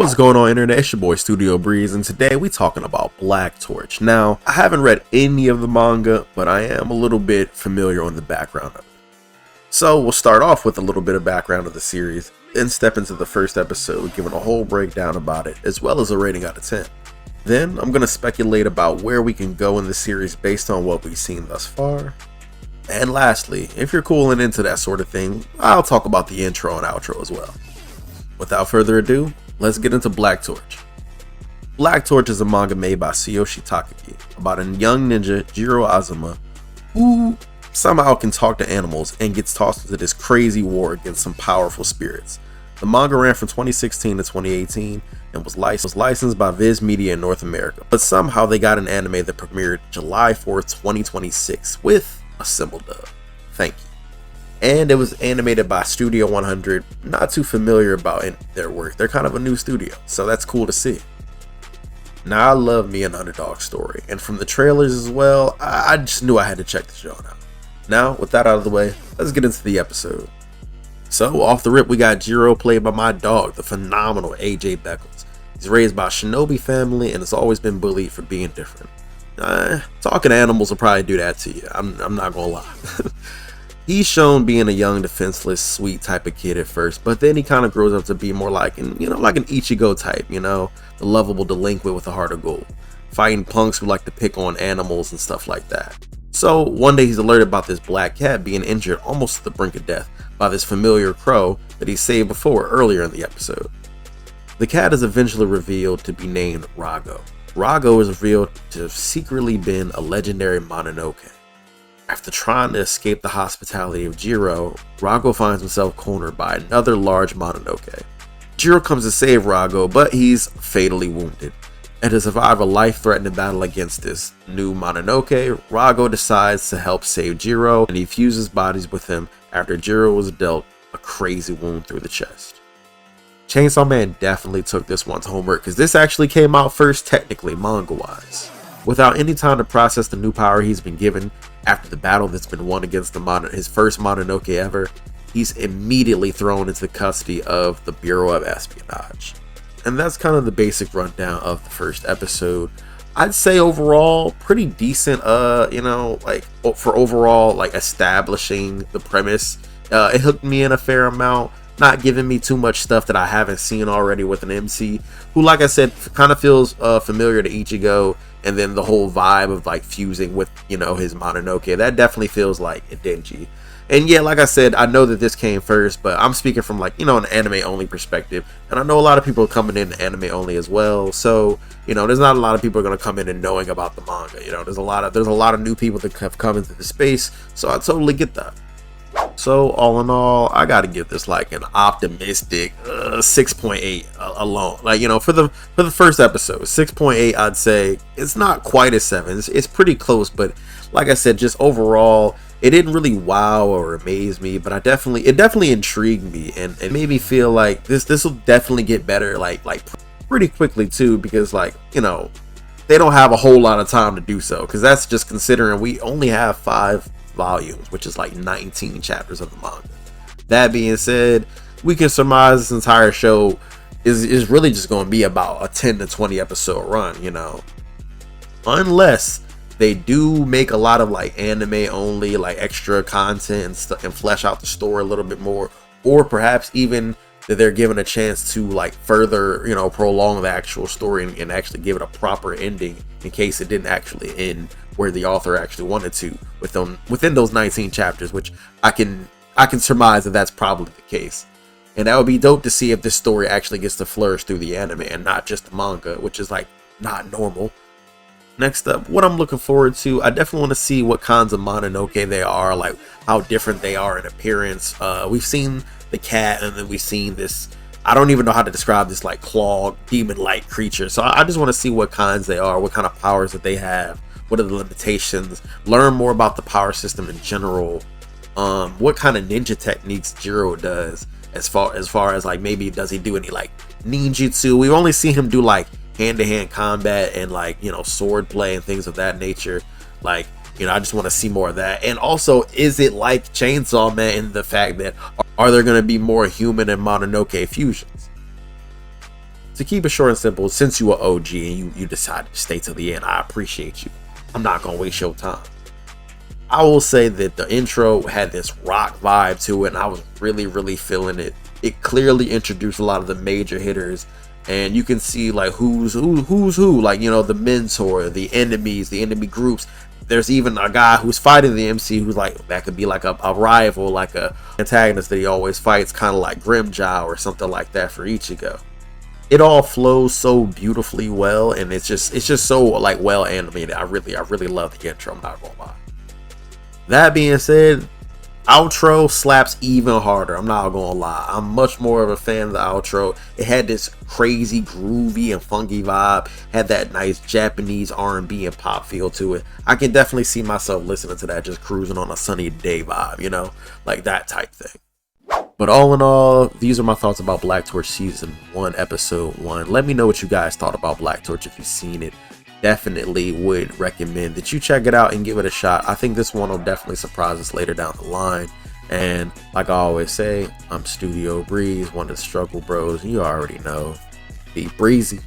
What's going on, internet? It's your boy Studio Breeze, and today we talking about Black Torch. Now, I haven't read any of the manga, but I am a little bit familiar on the background of it. So we'll start off with a little bit of background of the series, then step into the first episode, giving a whole breakdown about it, as well as a rating out of 10. Then I'm going to speculate about where we can go in the series based on what we've seen thus far. And lastly, if you're cool and into that sort of thing, I'll talk about the intro and outro as well. Without further ado, let's get into Black Torch. Black Torch is a manga made by Tsuyoshi Takagi about a young ninja, Jiro Azuma, who somehow can talk to animals and gets tossed into this crazy war against some powerful spirits. The manga ran from 2016 to 2018 and was licensed by Viz Media in North America, but somehow they got an anime that premiered July 4th, 2026 with a symbol dub. Thank you. And it was animated by Studio 100. Not too familiar about their work. They're kind of a new studio, so that's cool to see. Now, I love me an underdog story, and from the trailers as well, I just knew I had to check this show out. Now, with that out of the way, let's get into the episode. So, off the rip, we got Jiro, played by my dog, the phenomenal AJ Beckles. He's raised by a shinobi family and has always been bullied for being different. Talking animals will probably do that to you. I'm not gonna lie. He's shown being a young, defenseless, sweet type of kid at first, but then he kind of grows up to be more like an Ichigo type, the lovable delinquent with a heart of gold, fighting punks who like to pick on animals and stuff like that. So one day he's alerted about this black cat being injured almost to the brink of death by this familiar crow that he saved before earlier in the episode. The cat is eventually revealed to be named Rago. Rago is revealed to have secretly been a legendary Mononoke. After trying to escape the hospitality of Jiro, Rago finds himself cornered by another large Mononoke. Jiro comes to save Rago, but he's fatally wounded. And to survive a life-threatening battle against this new Mononoke, Rago decides to help save Jiro, and he fuses bodies with him after Jiro was dealt a crazy wound through the chest. Chainsaw Man definitely took this one's homework, because this actually came out first technically manga-wise. Without any time to process the new power he's been given after the battle that's been won against his first Mononoke ever, he's immediately thrown into the custody of the Bureau of Espionage. And that's kind of the basic rundown of the first episode. I'd say overall pretty decent, for overall establishing the premise. It hooked me in a fair amount, not giving me too much stuff that I haven't seen already with an MC who, like I said, kind of feels familiar to Ichigo, and then the whole vibe of fusing with his Mononoke, that definitely feels like a Denji. And yeah, like I said, I know that this came first, but I'm speaking from an anime only perspective, and I know a lot of people are coming in anime only as well, so there's not a lot of people are going to come in and knowing about the manga. There's a lot of new people that have come into the space, so I totally get that. So all in all, I gotta give this an optimistic 6.8 alone. For the first episode, 6.8, I'd say it's not quite a 7. It's pretty close, but like I said, just overall, it didn't really wow or amaze me, but it definitely intrigued me, and it made me feel like this will definitely get better pretty quickly too, because they don't have a whole lot of time to do so, because that's just considering we only have 5 volumes, which is 19 chapters of the manga. That being said, we can surmise this entire show is really just going to be about a 10 to 20 episode run, unless they do make a lot of anime only extra content and stuff and flesh out the story a little bit more, or perhaps even that they're given a chance to further prolong the actual story and actually give it a proper ending in case it didn't actually end where the author actually wanted to within those 19 chapters, which I can surmise that that's probably the case. And that would be dope to see if this story actually gets to flourish through the anime and not just the manga, which is not normal. Next up, what I'm looking forward to, I definitely want to see what kinds of Mononoke they are, how different they are in appearance. We've seen the cat, and then we've seen this, I don't even know how to describe this claw demon-like creature. So I just want to see what kinds they are, what kind of powers that they have, what are the limitations, learn more about the power system in general, what kind of ninja techniques Jiro does, as far as maybe does he do any ninjutsu. We've only seen him do hand-to-hand combat and sword play and things of that nature. I just want to see more of that. And also, is it like Chainsaw Man in the fact that are there going to be more human and Mononoke fusions? to keep it short and simple, since you are OG and you decided to stay to the end, I appreciate you. I'm not gonna waste your time. I will say that the intro had this rock vibe to it, and I was really feeling it. It clearly introduced a lot of the major hitters, and you can see like who's who, like, you know, the mentor, the enemies, the enemy groups. There's even a guy who's fighting the MC who's like, that could be like a rival, like a antagonist that he always fights, kind of like Grimjaw or something like that for Ichigo. It all flows so beautifully well, and it's just so like well animated. I really love the intro, I'm not gonna lie. That being said, outro slaps even harder. I'm not gonna lie. I'm much more of a fan of the outro. It had this crazy, groovy, and funky vibe. Had that nice Japanese R&B and pop feel to it. I can definitely see myself listening to that, just cruising on a sunny day vibe, you know, like that type thing. But all in all, these are my thoughts about Black Torch Season 1, Episode 1. Let me know what you guys thought about Black Torch if you've seen it. Definitely would recommend that you check it out and give it a shot. I think this one will definitely surprise us later down the line. And like I always say, I'm Studio Breeze, one of the struggle bros. You already know. Be breezy.